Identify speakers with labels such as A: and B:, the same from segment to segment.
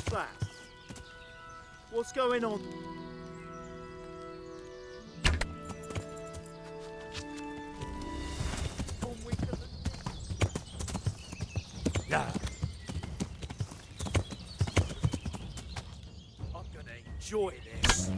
A: that? What's going on?
B: Yeah. I'm gonna enjoy this.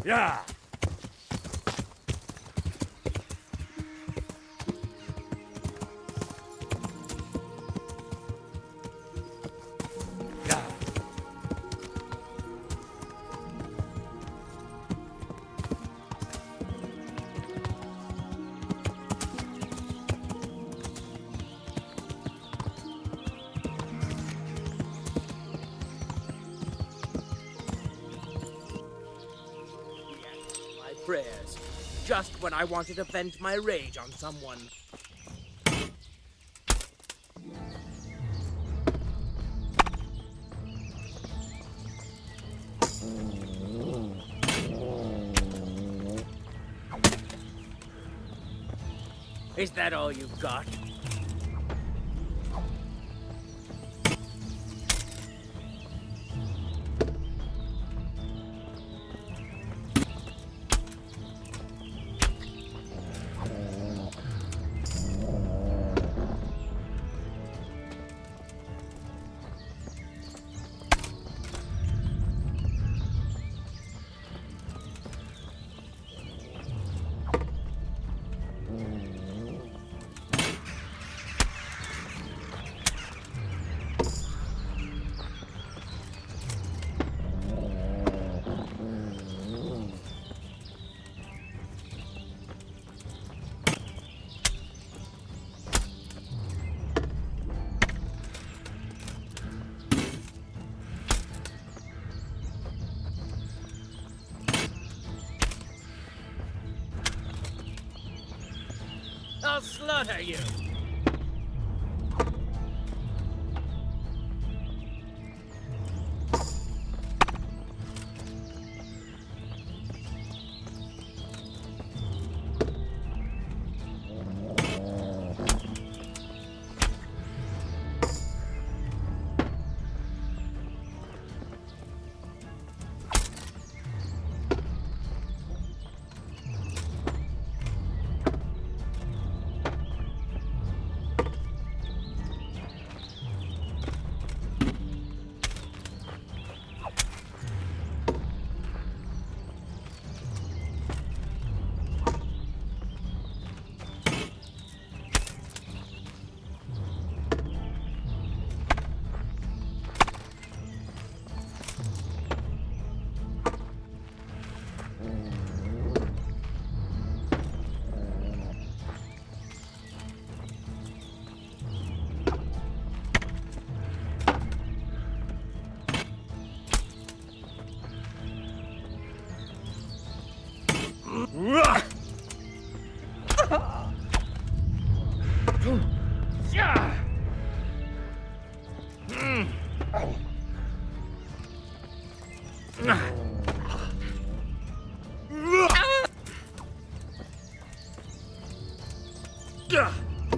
B: Yeah. Yeah.
C: My prayers, just when I wanted to vent my rage on someone. Is that all you've got? I'll slaughter you!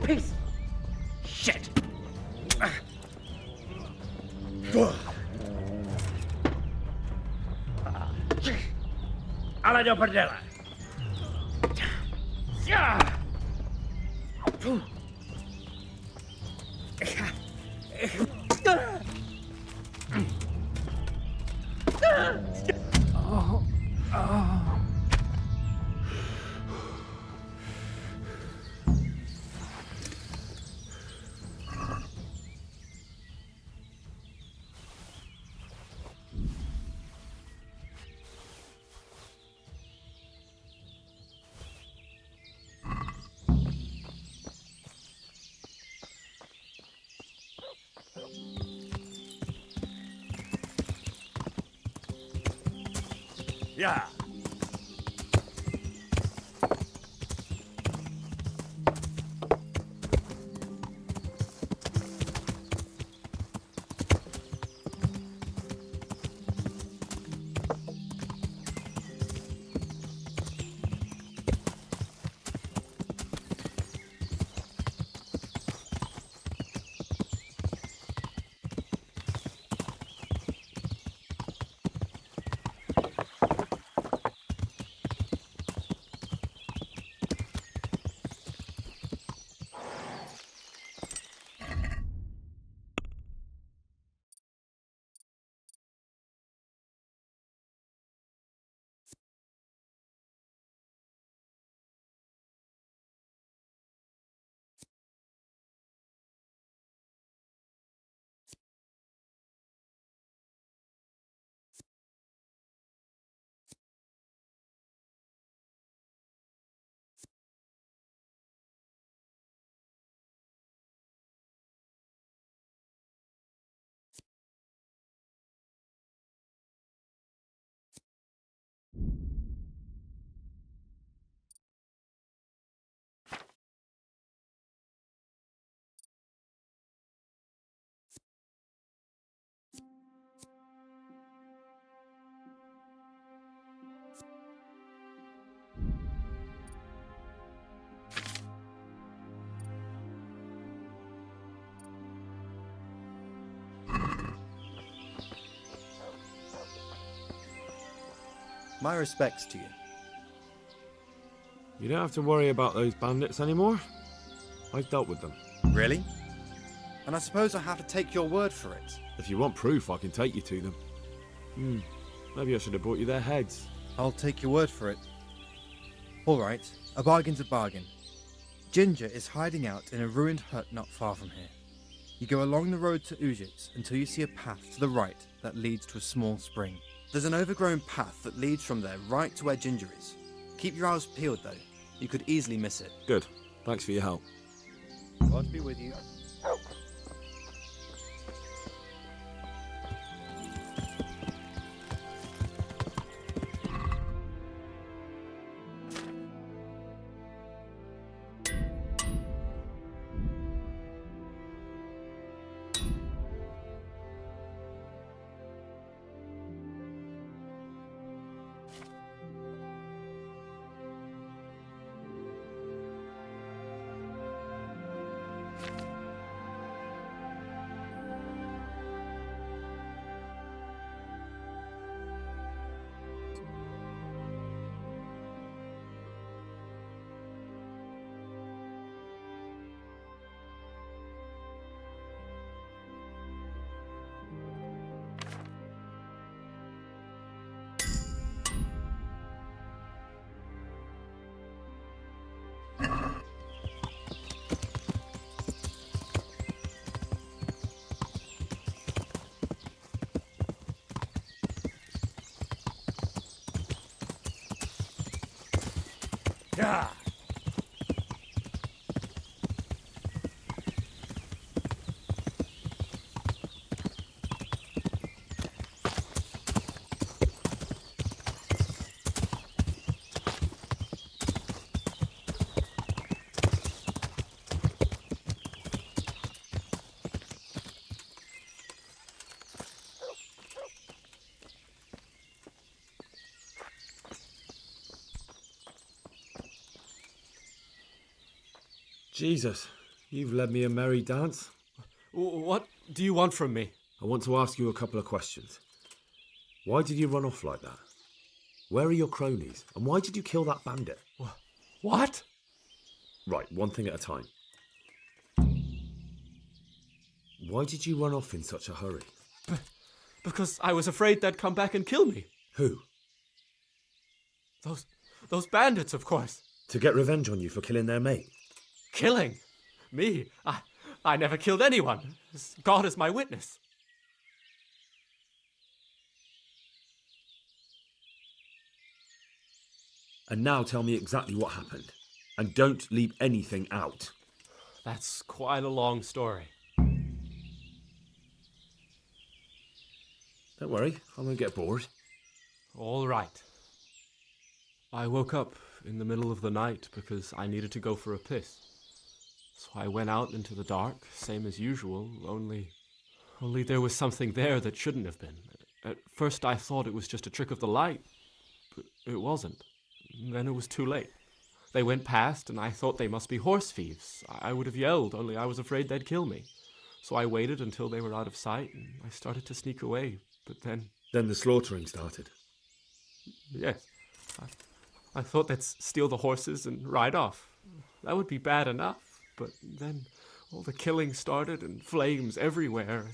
C: Piece of shit! Alla do perdela!
B: Yeah.
D: My respects to you.
E: You don't have to worry about those bandits anymore. I've dealt with them.
D: Really? And I suppose I have to take your word for it.
E: If you want proof, I can take you to them. Maybe I should have brought you their heads.
D: I'll take your word for it. Alright, a bargain's a bargain. Ginger is hiding out in a ruined hut not far from here. You go along the road to Ujits until you see a path to the right that leads to a small spring. There's an overgrown path that leads from there right to where Ginger is. Keep your eyes peeled though. You could easily miss it.
E: Good. Thanks for your help.
D: God be with you.
B: Yeah.
E: Jesus, you've led me a merry dance.
F: What do you want from me?
E: I want to ask you a couple of questions. Why did you run off like that? Where are your cronies? And why did you kill that bandit?
F: What?
E: Right, one thing at a time. Why did you run off in such a hurry?
F: Because I was afraid they'd come back and kill me.
E: Who?
F: Those bandits, of course.
E: To get revenge on you for killing their mate?
F: Killing? Me? I never killed anyone. God is my witness.
E: And now tell me exactly what happened. And don't leave anything out.
F: That's quite a long story.
E: Don't worry, I won't get bored.
F: All right. I woke up in the middle of the night because I needed to go for a piss. So I went out into the dark, same as usual, only there was something there that shouldn't have been. At first I thought it was just a trick of the light, but it wasn't. Then it was too late. They went past, and I thought they must be horse thieves. I would have yelled, only I was afraid they'd kill me. So I waited until they were out of sight, and I started to sneak away. But then...
E: Then the slaughtering started.
F: Yes. I thought they'd steal the horses and ride off. That would be bad enough. But then all the killing started, and flames everywhere.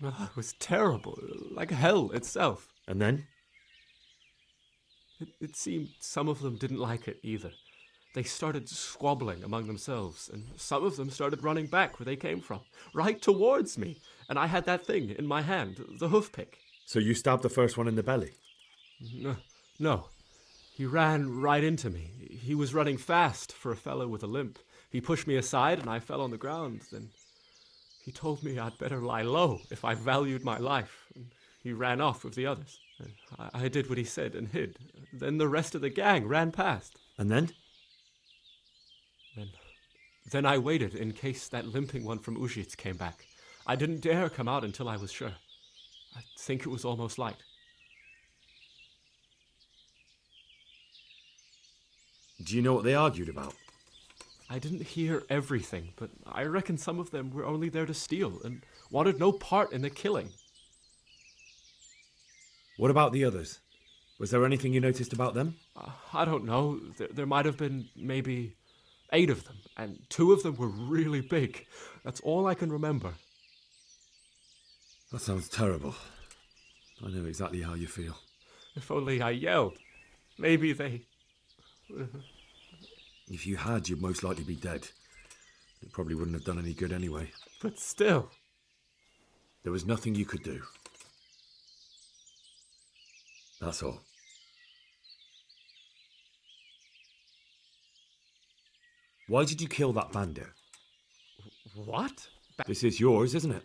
F: It was terrible, like hell itself.
E: And then?
F: It seemed some of them didn't like it either. They started squabbling among themselves, and some of them started running back where they came from, right towards me. And I had that thing in my hand, the hoof pick.
E: So you stabbed the first one in the belly?
F: No. He ran right into me. He was running fast for a fellow with a limp. He pushed me aside, and I fell on the ground. Then he told me I'd better lie low if I valued my life. And he ran off with the others. I did what he said and hid. Then the rest of the gang ran past.
E: And then?
F: Then I waited in case that limping one from Ujits came back. I didn't dare come out until I was sure. I think it was almost light.
E: Do you know what they argued about?
F: I didn't hear everything, but I reckon some of them were only there to steal and wanted no part in the killing.
E: What about the others? Was there anything you noticed about them?
F: I don't know. There might have been maybe 8 of them, and 2 of them were really big. That's all I can remember.
E: That sounds terrible. I know exactly how you feel.
F: If only I yelled. Maybe they...
E: If you had, you'd most likely be dead. It probably wouldn't have done any good anyway.
F: But still...
E: There was nothing you could do. That's all. Why did you kill that bandit?
F: What?
E: This is yours, isn't it?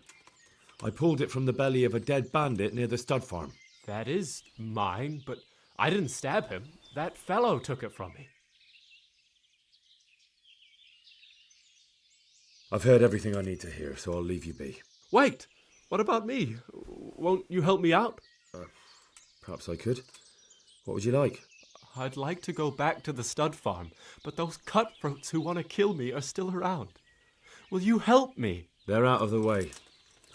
E: I pulled it from the belly of a dead bandit near the stud farm.
F: That is mine, but I didn't stab him. That fellow took it from me.
E: I've heard everything I need to hear, so I'll leave you be.
F: Wait! What about me? Won't you help me out?
E: Perhaps I could. What would you like?
F: I'd like to go back to the stud farm, but those cutthroats who want to kill me are still around. Will you help me?
E: They're out of the way.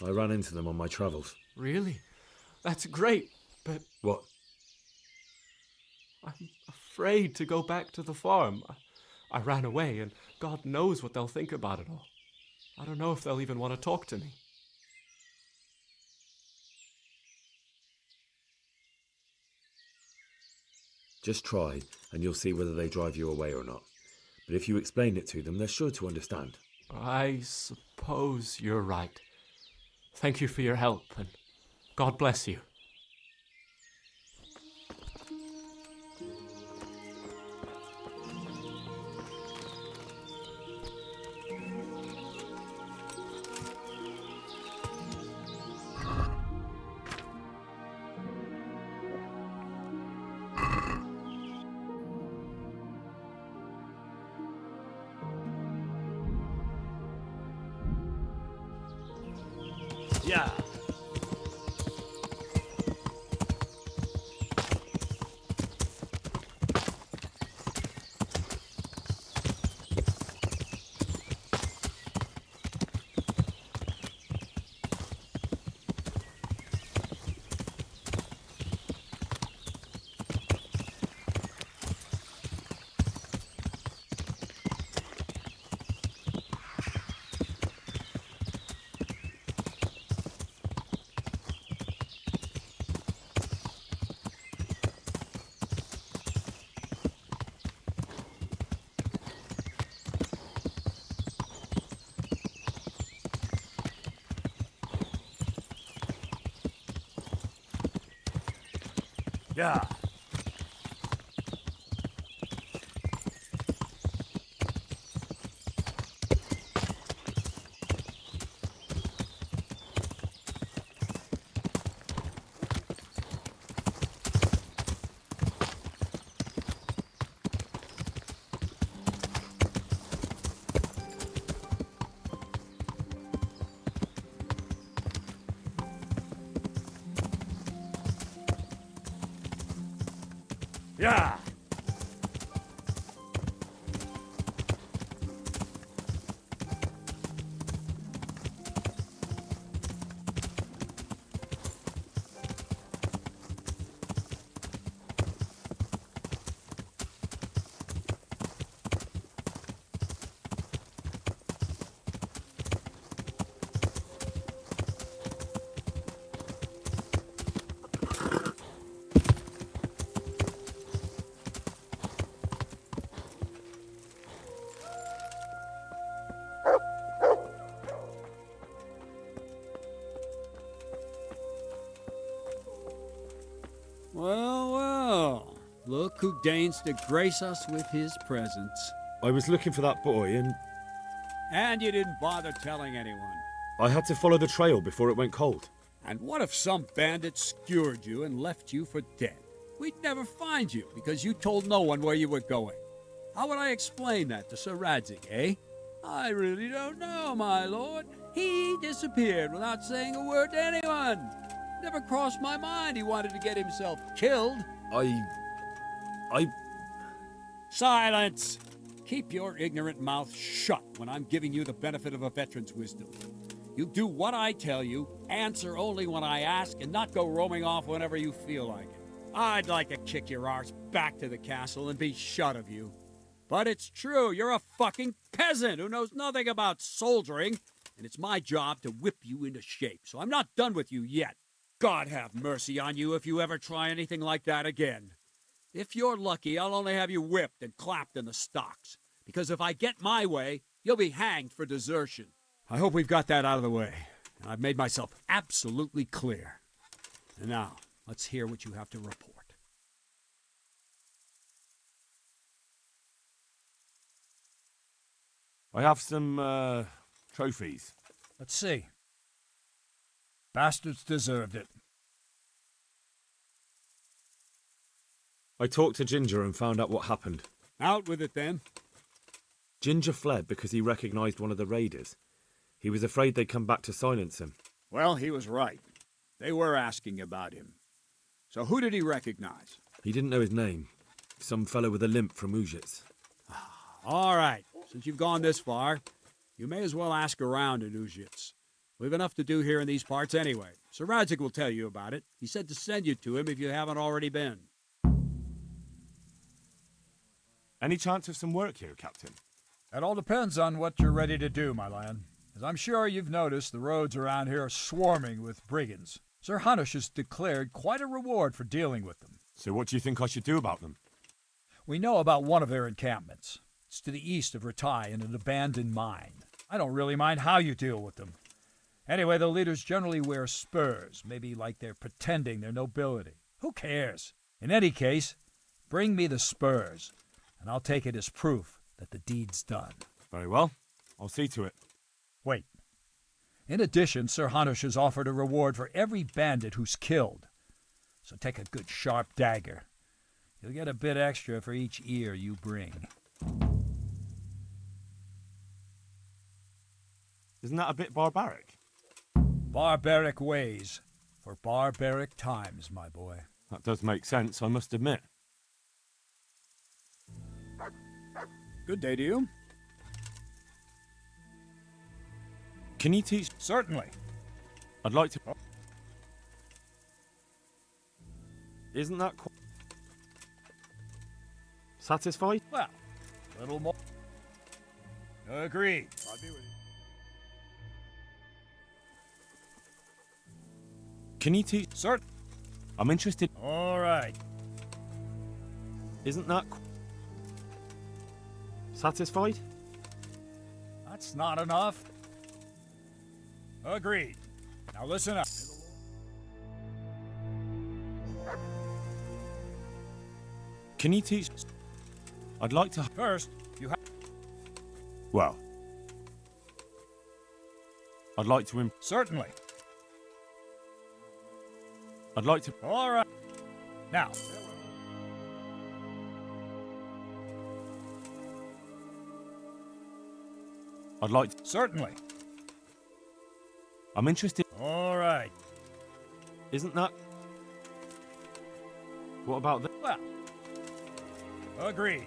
E: I ran into them on my travels.
F: Really? That's great, but
E: What?
F: I'm afraid to go back to the farm. I ran away, and God knows what they'll think about it all. I don't know if they'll even want to talk to me.
E: Just try, and you'll see whether they drive you away or not. But if you explain it to them, they're sure to understand.
F: I suppose you're right. Thank you for your help, and God bless you.
B: Yeah. Yeah. Yeah.
G: Well, well. Look who deigns to grace us with his presence.
E: I was looking for that boy and
G: And you didn't bother telling anyone.
E: I had to follow the trail before it went cold.
G: And what if some bandit skewered you and left you for dead? We'd never find you because you told no one where you were going. How would I explain that to Sir Radzig, eh? I really don't know, my lord. He disappeared without saying a word to anyone. Never crossed my mind he wanted to get himself killed.
E: I...
G: Silence! Keep your ignorant mouth shut when I'm giving you the benefit of a veteran's wisdom. You do what I tell you, answer only when I ask, and not go roaming off whenever you feel like it. I'd like to kick your arse back to the castle and be shut of you. But it's true, you're a fucking peasant who knows nothing about soldiering, and it's my job to whip you into shape, so I'm not done with you yet. God have mercy on you if you ever try anything like that again. If you're lucky, I'll only have you whipped and clapped in the stocks, because if I get my way, you'll be hanged for desertion. I hope we've got that out of the way, and I've made myself absolutely clear. And now, let's hear what you have to report.
B: I have some, trophies.
H: Let's see. Bastards deserved it.
E: I talked to Ginger and found out what happened.
G: Out with it, then.
E: Ginger fled because he recognized one of the raiders. He was afraid they'd come back to silence him.
G: Well, he was right. They were asking about him. So who did he recognize?
E: He didn't know his name. Some fellow with a limp from Ujits.
G: All right. Since you've gone this far, you may as well ask around in Ujits. We've enough to do here in these parts anyway. Sir Radzig will tell you about it. He said to send you to him if you haven't already been.
B: Any chance of some work here, Captain?
H: That all depends on what you're ready to do, my lad. As I'm sure you've noticed, the roads around here are swarming with brigands. Sir Hanush has declared quite a reward for dealing with them.
B: So what do you think I should do about them?
H: We know about one of their encampments. It's to the east of Ratai in an abandoned mine. I don't really mind how you deal with them. Anyway, the leaders generally wear spurs, maybe like they're pretending they're nobility. Who cares? In any case, bring me the spurs, and I'll take it as proof that the deed's done.
B: Very well. I'll see to it.
H: Wait. In addition, Sir Hanush has offered a reward for every bandit who's killed. So take a good sharp dagger. You'll get a bit extra for each ear you bring.
B: Isn't that a bit barbaric?
H: Barbaric ways for barbaric times, my boy.
B: That does make sense, I must admit.
G: Good day to you.
B: Can you teach?
H: Certainly.
B: I'd like to... Isn't that satisfied?
H: Well, a little more. Agreed. I'll be with you.
B: Can you teach?
H: Certain.
B: I'm interested.
H: All right.
B: Isn't that satisfied?
H: That's not enough. Agreed. Now listen up.
B: Can you teach? I'd like to...
H: First, you have...
B: Well... I'd like to...
H: Certainly.
B: I'd like to...
H: All right. Now.
B: I'd like to...
H: Certainly.
B: I'm interested...
H: All right.
B: Isn't that... What about the...
H: Well, Agreed.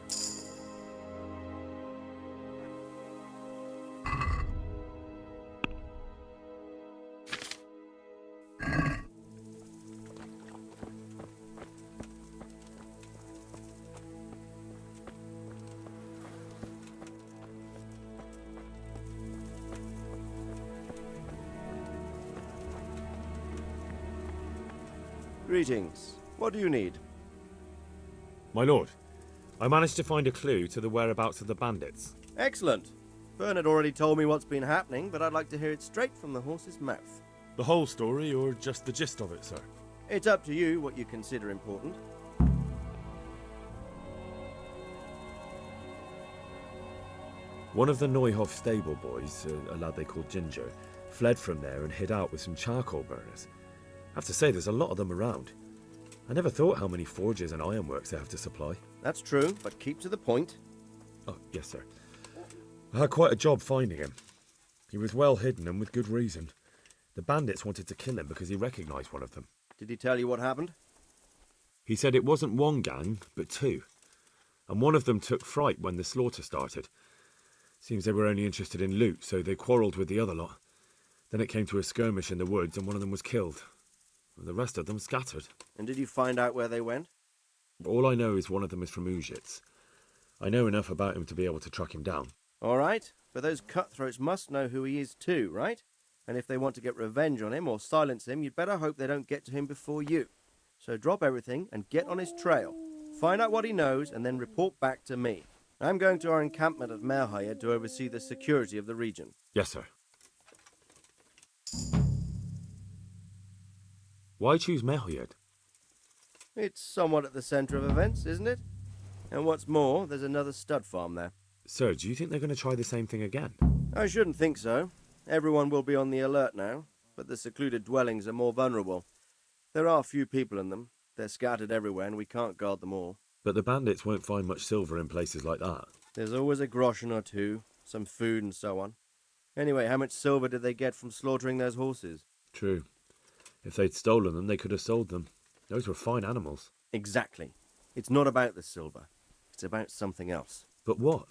I: Greetings. What do you need?
E: My lord, I managed to find a clue to the whereabouts of the bandits.
I: Excellent. Bernard already told me what's been happening, but I'd like to hear it straight from the horse's mouth.
B: The whole story or just the gist of it, sir?
I: It's up to you what you consider important.
E: One of the Neuhoff stable boys, a lad they called Ginger, fled from there and hid out with some charcoal burners. I have to say, there's a lot of them around. I never thought how many forges and ironworks they have to supply.
I: That's true, but keep to the point.
E: Oh, yes, sir. I had quite a job finding him. He was well hidden and with good reason. The bandits wanted to kill him because he recognised one of them.
I: Did he tell you what happened?
E: He said it wasn't one gang, but two. And one of them took fright when the slaughter started. Seems they were only interested in loot, so they quarrelled with the other lot. Then it came to a skirmish in the woods and one of them was killed. The rest of them scattered.
I: And did you find out where they went?
E: All I know is one of them is from Ujits. I know enough about him to be able to track him down.
I: All right, but those cutthroats must know who he is too, right? And if they want to get revenge on him or silence him, you'd better hope they don't get to him before you. So drop everything and get on his trail. Find out what he knows and then report back to me. I'm going to our encampment at Merhayed to oversee the security of the region.
E: Yes, sir. Why choose Merhayed?
I: It's somewhat at the centre of events, isn't it? And what's more, there's another stud farm there.
E: Sir, do you think they're going to try the same thing again?
I: I shouldn't think so. Everyone will be on the alert now, but the secluded dwellings are more vulnerable. There are few people in them. They're scattered everywhere and we can't guard them all.
E: But the bandits won't find much silver in places like that.
I: There's always a groschen or two, some food and so on. Anyway, how much silver did they get from slaughtering those horses?
E: True. If they'd stolen them, they could have sold them. Those were fine animals.
I: Exactly. It's not about the silver. It's about something else.
E: But what?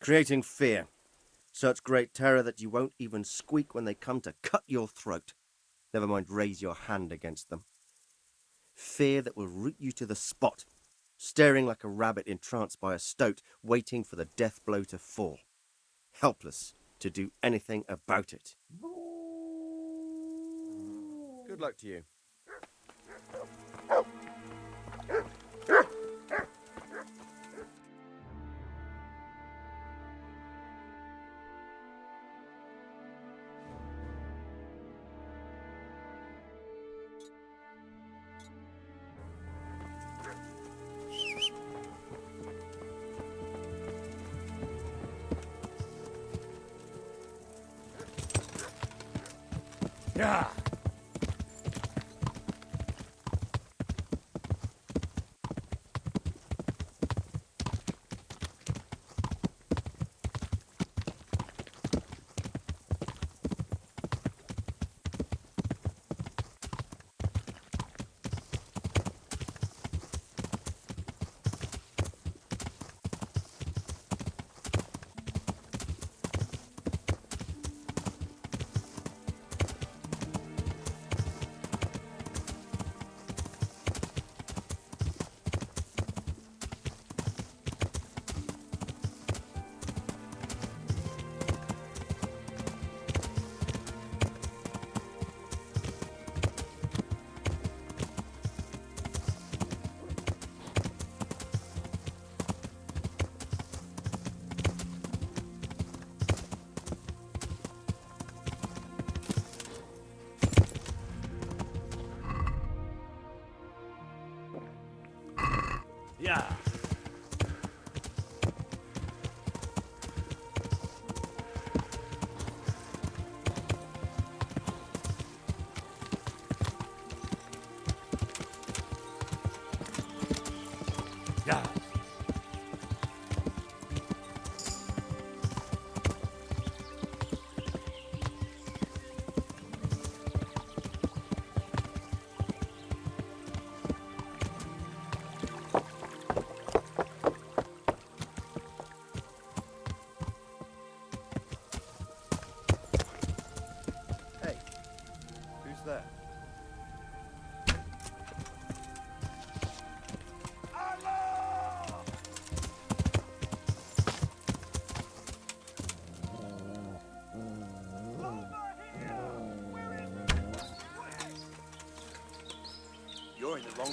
I: Creating fear. Such great terror that you won't even squeak when they come to cut your throat. Never mind raise your hand against them. Fear that will root you to the spot, staring like a rabbit entranced by a stoat, waiting for the death blow to fall. Helpless to do anything about it. Good luck to you.
H: Yeah.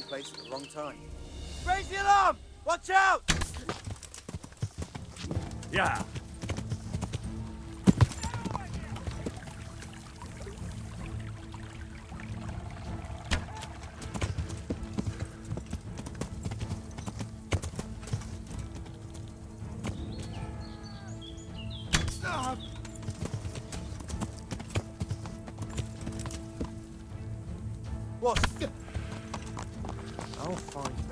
I: place at the wrong time. Raise the alarm! Watch out!
E: Yeah.
I: What? I'll find you.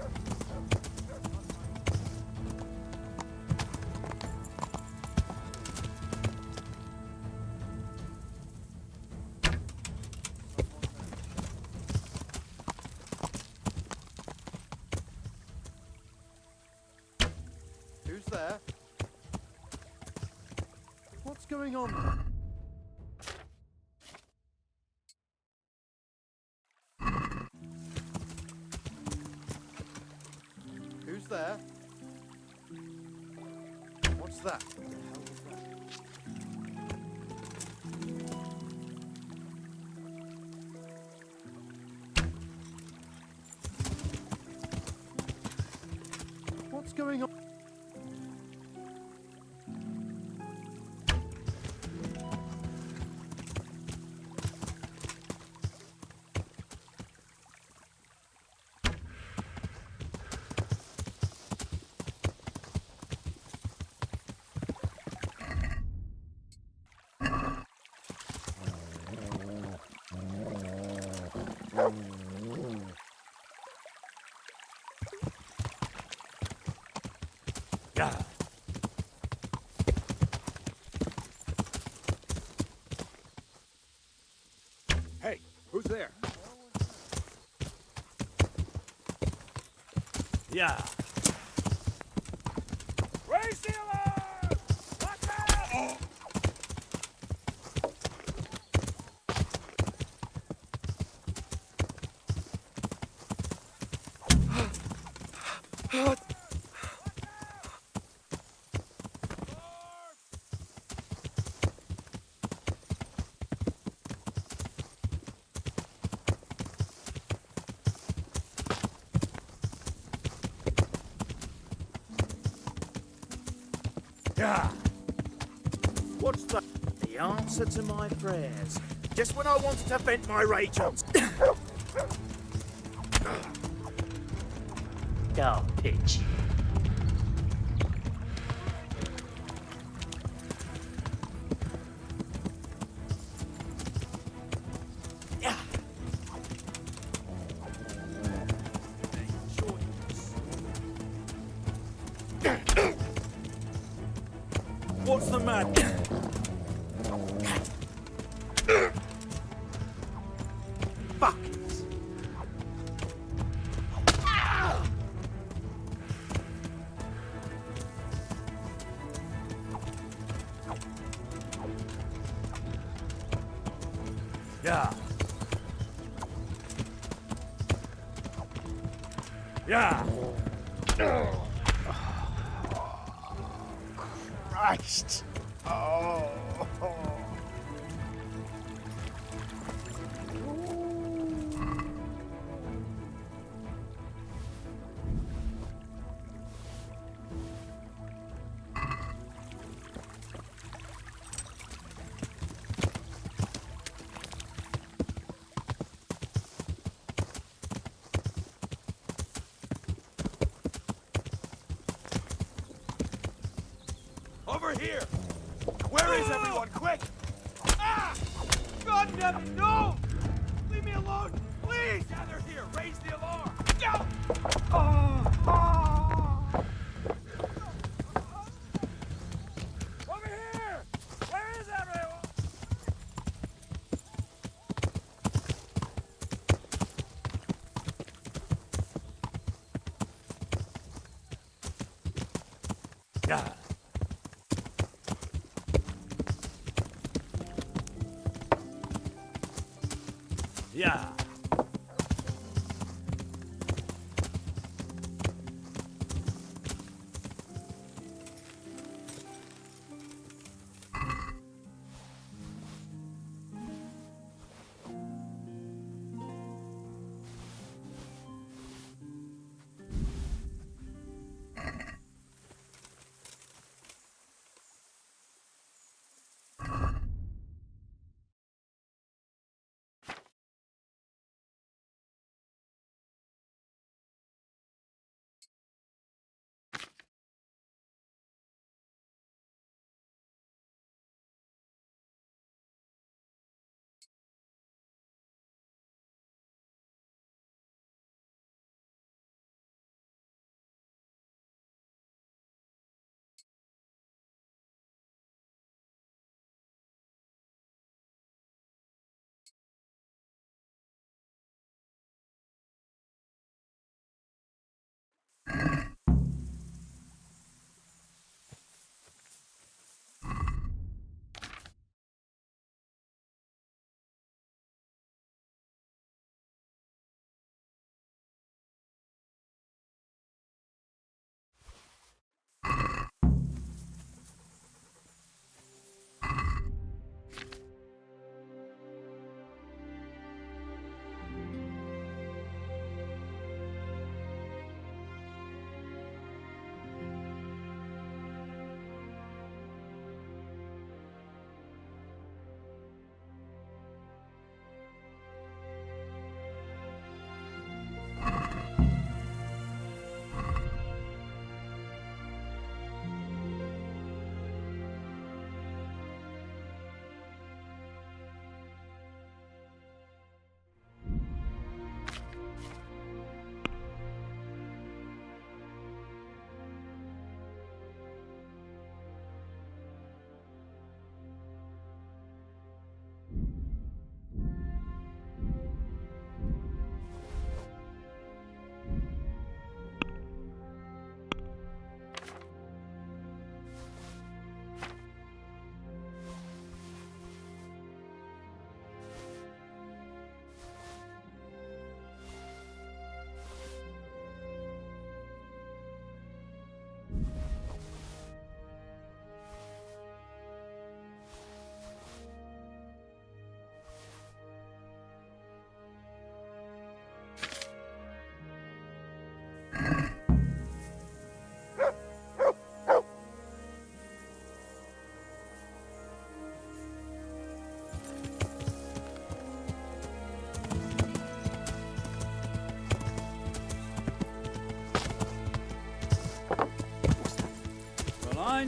I: Who's there? What's going on? Who's there? What's that? What the hell was that? What's going on?
E: Yeah.
G: Hey, who's there?
E: Yeah.
G: Raise the alarm! Watch out!
E: Yeah.
A: What's that? The answer to my prayers. Just when I wanted to vent my rage on. Garbage. Yeah. What's the matter? Fuck.
E: Yeah. Yeah.
A: Christ. Oh.
E: Over here. Where is everyone? Quick!
G: Ah! God damn it, no! Leave me alone, please! Gather here, raise the alarm! Go! Over here! Where is everyone?
E: Yeah. Yeah.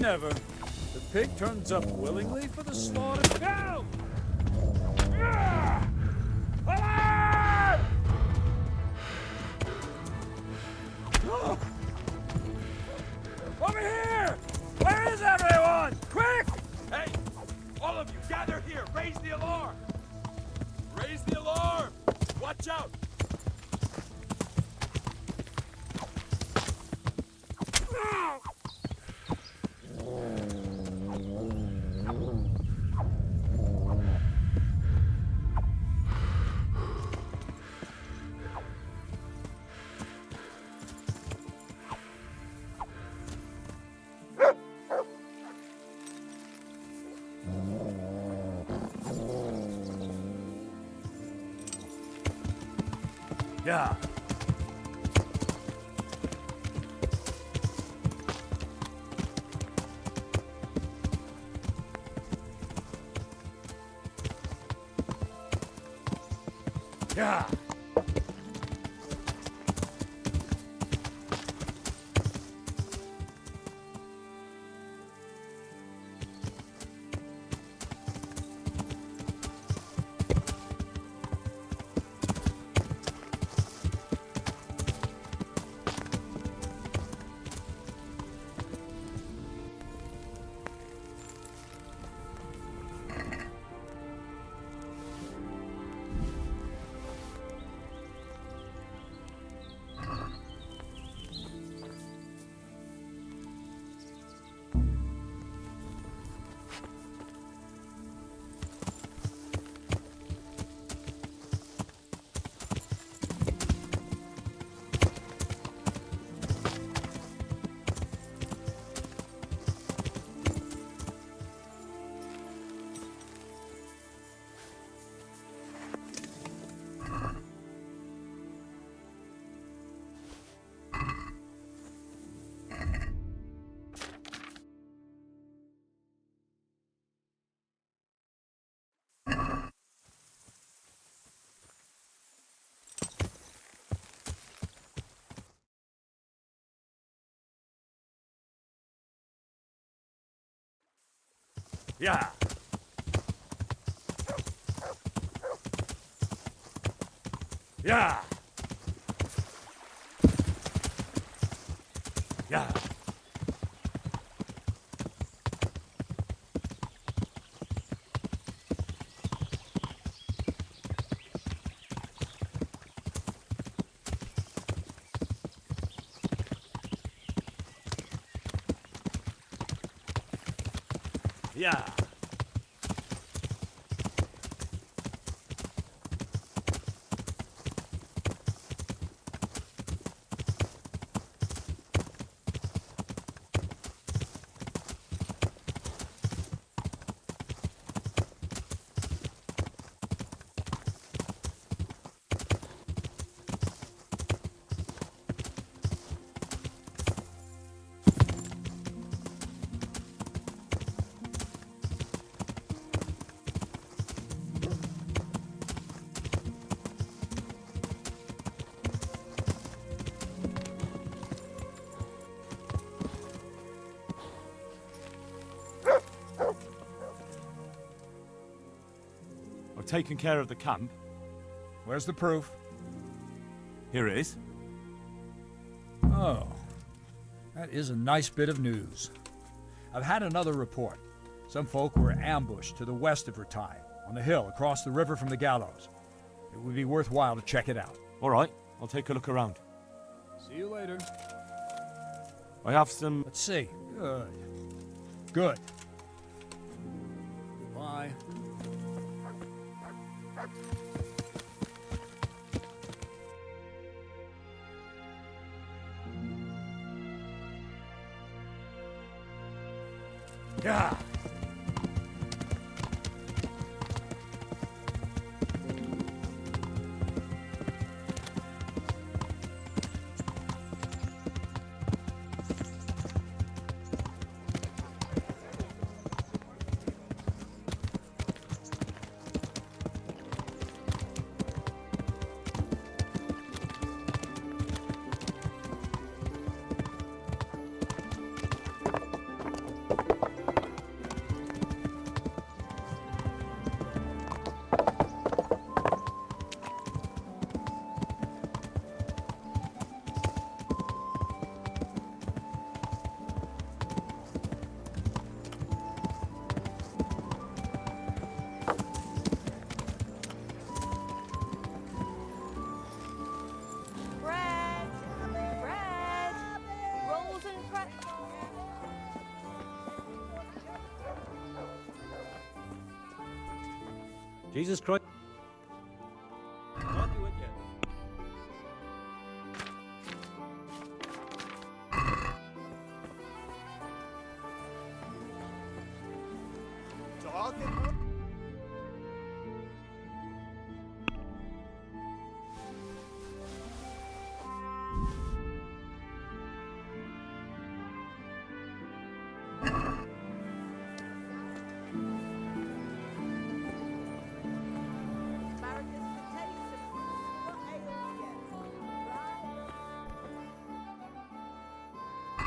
H: never. The pig turns up willingly for the slaughter. Go! Ah! Alive! Oh! Over here! Where is everyone? Quick!
B: Hey! All of you, gather here! Raise the alarm! Raise the alarm! Watch out!
H: Yeah. Yeah. Yeah. Yeah. Yeah. Yeah.
B: I've taken care of the camp.
H: Where's the proof?
B: Here it is.
H: Oh, that is a nice bit of news. I've had another report. Some folk were ambushed to the west of Ratai, on the hill across the river from the gallows. It would be worthwhile to check it out.
B: All right, I'll take a look around.
H: See you later.
B: I have some...
H: Let's see. Good. Good. Goodbye. Yeah.
J: Jesus Christ. God be with you.
A: Target.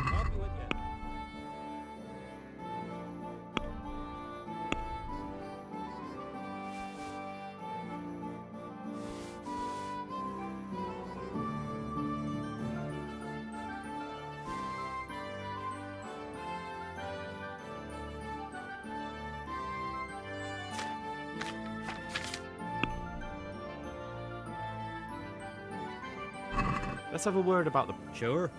J: God be with you.
K: Let's have a word about the...
J: Sure.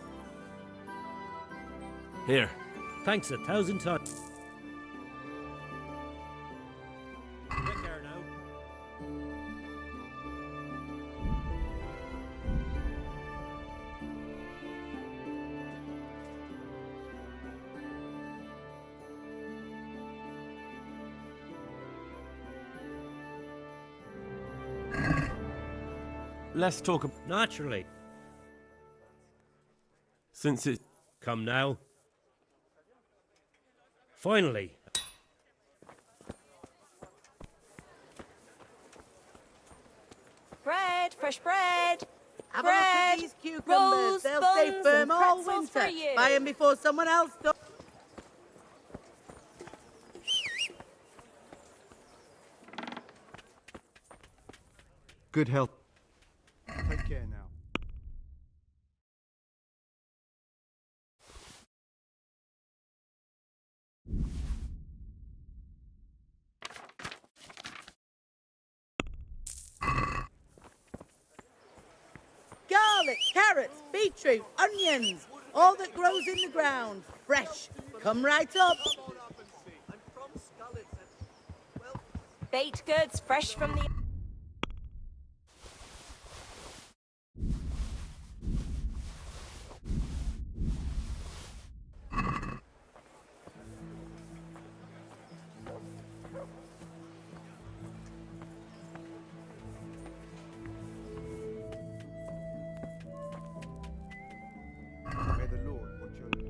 K: Here.
J: Thanks 1,000 times. Take care now.
K: Let's talk...
J: Naturally.
K: Since it...
J: Come now. Finally.
L: Bread, fresh bread.
M: Have
L: bread,
M: a look at these cucumbers.
L: rolls,
M: They'll
L: buns,
M: stay firm
L: and
M: all
L: pretzels for
M: winter.
L: you.
M: Buy them before someone else does.
I: Good health. Take care now.
M: Garlic, carrots, beetroot, onions, all that grows in the ground. Fresh. Come right up.
L: Baked goods, fresh from the...
I: May the Lord watch over you.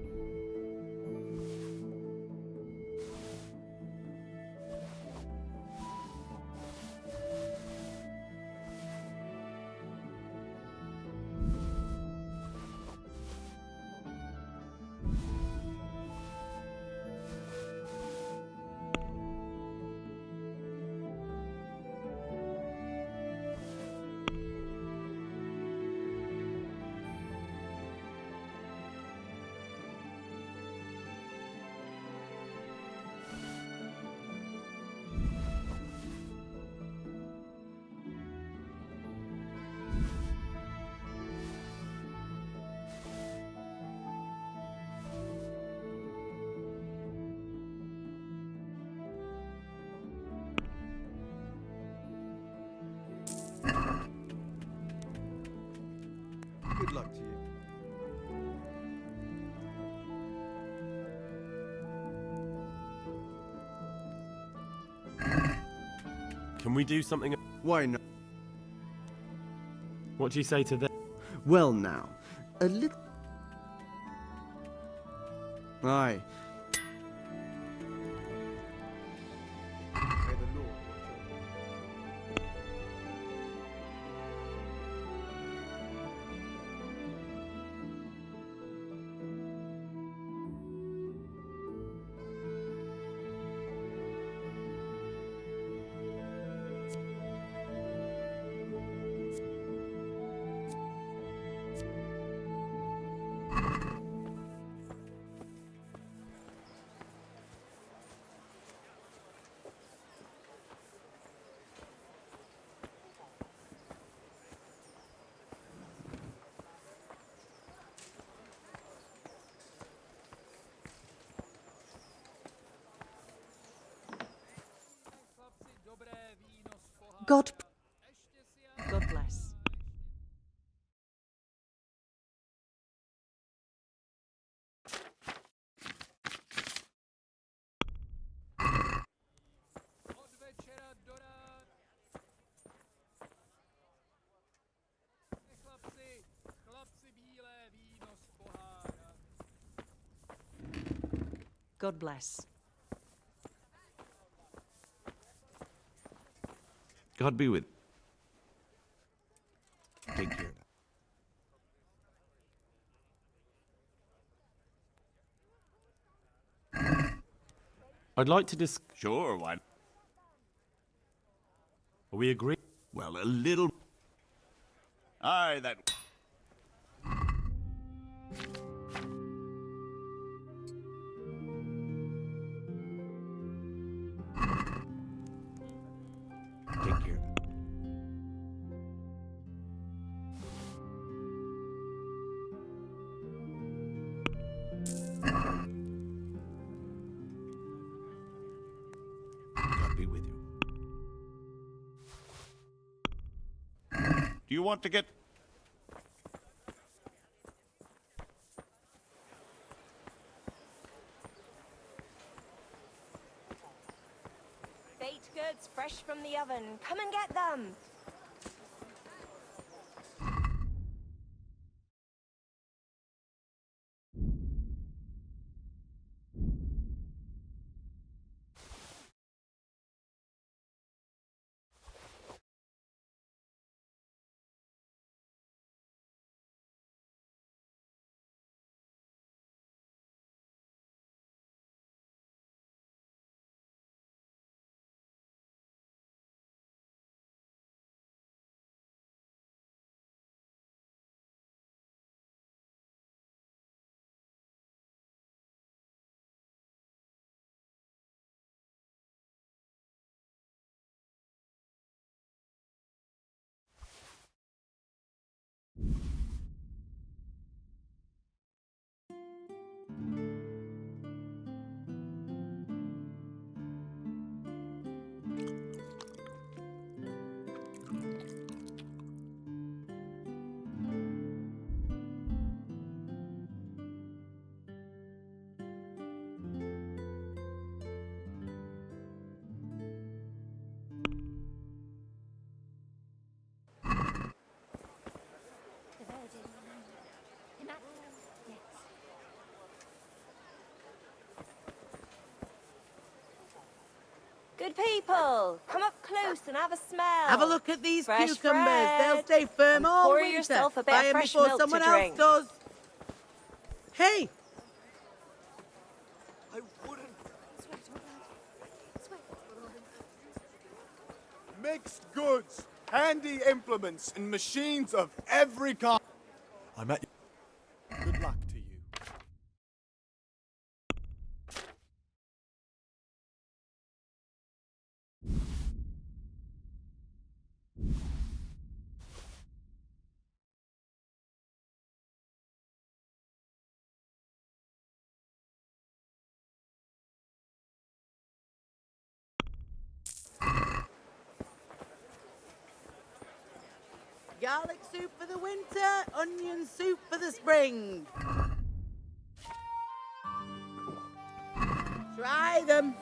I: Good luck to you.
K: Can we do something...
I: Why not?
K: What do you say to them?
I: Well now, a little... Aye. May the Lord watch over you.
M: God bless. God bless.
K: God be with.
I: Take care of that.
K: I'd like to
B: Sure, why?
K: Are we agree?
B: Well, a little. Aye, that.
I: Take care of that. God be with you.
B: Do you want to get.
L: Baked goods fresh from the oven. Come and get them. Good people, come up close and have a smell.
M: Have a look at these
L: Fresh
M: cucumbers.
L: bread.
M: They'll stay firm
L: And
M: all
L: pour
M: winter.
L: yourself a bit
M: Buy
L: of
M: 'em
L: fresh
M: before
L: milk
M: someone
L: to
M: else
L: drink.
M: does. Hey,
B: Mixed goods, handy implements, and machines of every kind.
K: I'm at.
B: Good luck to you.
M: garlic soup for the winter, onion soup for the spring. Try them.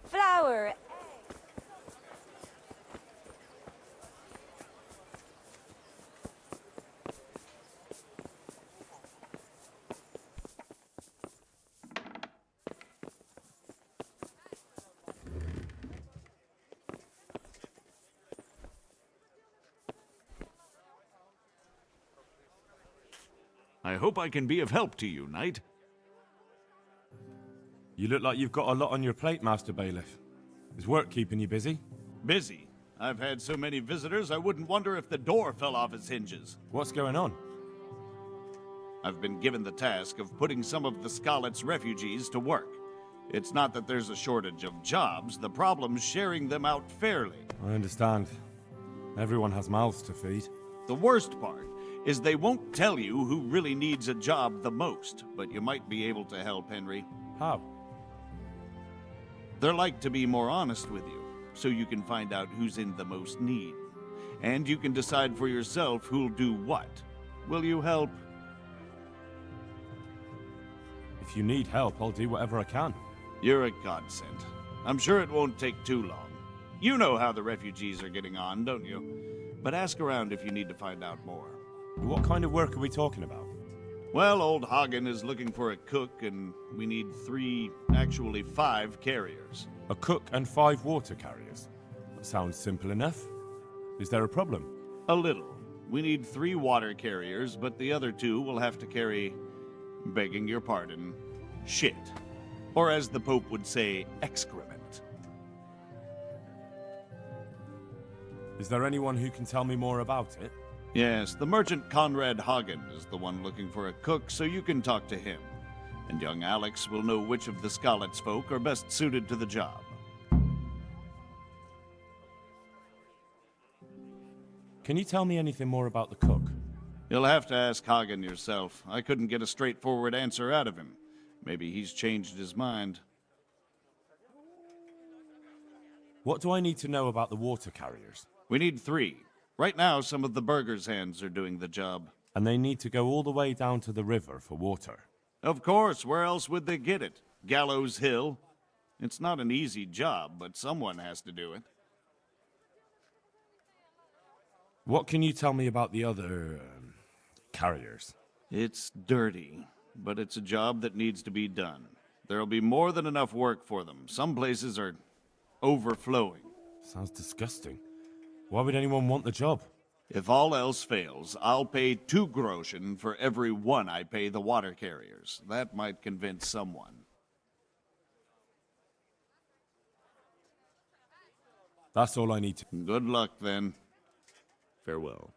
L: Flour, eggs,
N: I hope I can be of help to you, Knight.
K: You look like you've got a lot on your plate, Master Bailiff. Is work keeping you busy?
N: Busy. I've had so many visitors, I wouldn't wonder if the door fell off its hinges.
K: What's going on?
N: I've been given the task of putting some of the Scarlet's refugees to work. It's not that there's a shortage of jobs, the problem's sharing them out fairly.
K: I understand. Everyone has mouths to feed.
N: The worst part is they won't tell you who really needs a job the most, but you might be able to help, Henry.
K: How?
N: They're like to be more honest with you, so you can find out who's in the most need. And you can decide for yourself who'll do what. Will you help?
K: If you need help, I'll do whatever I can.
N: You're a godsend. I'm sure it won't take too long. You know how the refugees are getting on, don't you? But ask around if you need to find out more.
K: What kind of work are we talking about?
N: Well, old Hagen is looking for a cook, and we need actually 5 carriers.
K: A cook and 5 water carriers? That sounds simple enough. Is there a problem?
N: A little. We need 3 water carriers, but the other 2 will have to carry, begging your pardon, shit. Or as the Pope would say, excrement.
K: Is there anyone who can tell me more about it?
N: Yes, the merchant Conrad Hagen is the one looking for a cook, so you can talk to him. And young Alex will know which of the Scarlet's folk are best suited to the job.
K: Can you tell me anything more about the cook?
N: You'll have to ask Hagen yourself. I couldn't get a straightforward answer out of him. Maybe he's changed his mind.
K: What do I need to know about the water carriers?
N: We need 3. Right now, some of the burgers' hands are doing the job.
K: And they need to go all the way down to the river for water?
N: Of course, where else would they get it? Gallows Hill? It's not an easy job, but someone has to do it.
K: What can you tell me about the other carriers?
N: It's dirty, but it's a job that needs to be done. There'll be more than enough work for them. Some places are overflowing.
K: Sounds disgusting. Why would anyone want the job?
N: If all else fails, I'll pay 2 groschen for every 1 I pay the water carriers. That might convince someone.
K: That's all I need to...
N: Good luck, then. Farewell.